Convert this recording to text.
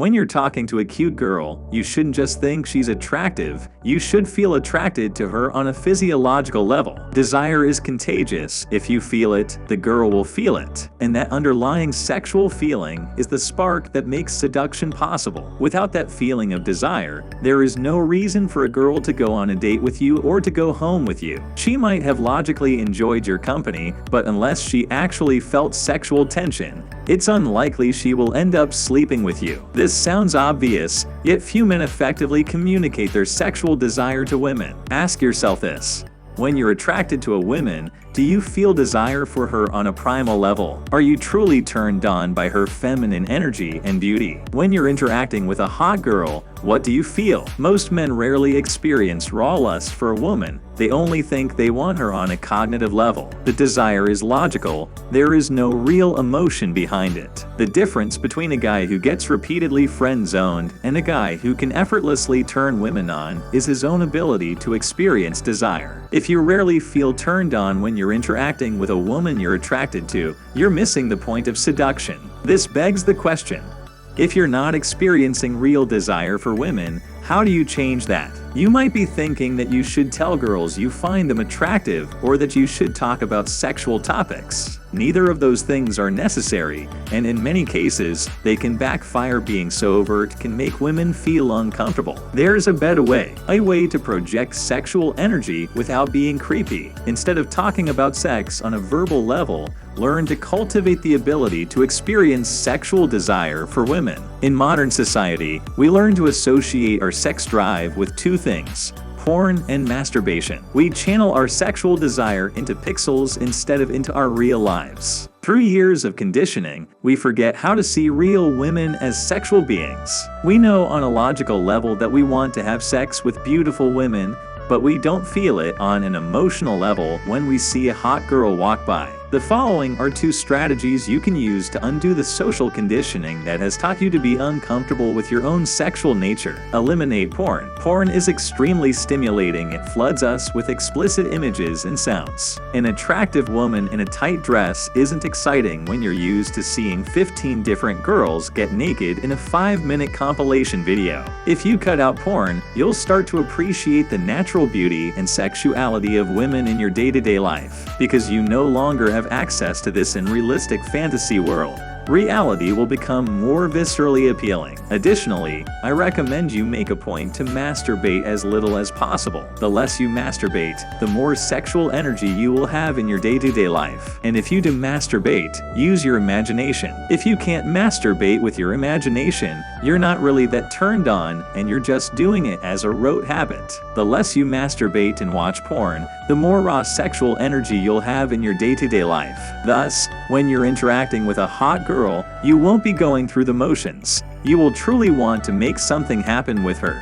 When you're talking to a cute girl, you shouldn't just think she's attractive, you should feel attracted to her on a physiological level. Desire is contagious. If you feel it, the girl will feel it. And that underlying sexual feeling is the spark that makes seduction possible. Without that feeling of desire, there is no reason for a girl to go on a date with you or to go home with you. She might have logically enjoyed your company, but unless she actually felt sexual tension, it's unlikely she will end up sleeping with you. This sounds obvious, yet few men effectively communicate their sexual desire to women. Ask yourself this. When you're attracted to a woman, do you feel desire for her on a primal level? Are you truly turned on by her feminine energy and beauty? When you're interacting with a hot girl, what do you feel? Most men rarely experience raw lust for a woman. They only think they want her on a cognitive level. The desire is logical. There is no real emotion behind it. The difference between a guy who gets repeatedly friend-zoned and a guy who can effortlessly turn women on is his own ability to experience desire. If you rarely feel turned on when you're interacting with a woman you're attracted to, you're missing the point of seduction. This begs the question: if you're not experiencing real desire for women, how do you change that? You might be thinking that you should tell girls you find them attractive or that you should talk about sexual topics. Neither of those things are necessary, and in many cases, they can backfire. Being so overt can make women feel uncomfortable. There's a better way to project sexual energy without being creepy. Instead of talking about sex on a verbal level, learn to cultivate the ability to experience sexual desire for women. In modern society, we learn to associate our sex drive with two things: porn and masturbation. We channel our sexual desire into pixels instead of into our real lives. Through years of conditioning, we forget how to see real women as sexual beings. We know on a logical level that we want to have sex with beautiful women, but we don't feel it on an emotional level when we see a hot girl walk by. The following are two strategies you can use to undo the social conditioning that has taught you to be uncomfortable with your own sexual nature. Eliminate porn. Porn is extremely stimulating. It floods us with explicit images and sounds. An attractive woman in a tight dress isn't exciting when you're used to seeing 15 different girls get naked in a 5-minute compilation video. If you cut out porn, you'll start to appreciate the natural beauty and sexuality of women in your day-to-day life, because you no longer have access to this in realistic fantasy world. Reality will become more viscerally appealing. Additionally, I recommend you make a point to masturbate as little as possible. The less you masturbate, the more sexual energy you will have in your day-to-day life. And if you do masturbate, use your imagination. If you can't masturbate with your imagination, you're not really that turned on and you're just doing it as a rote habit. The less you masturbate and watch porn, the more raw sexual energy you'll have in your day-to-day life. Thus, when you're interacting with a hot girl, you won't be going through the motions. You will truly want to make something happen with her.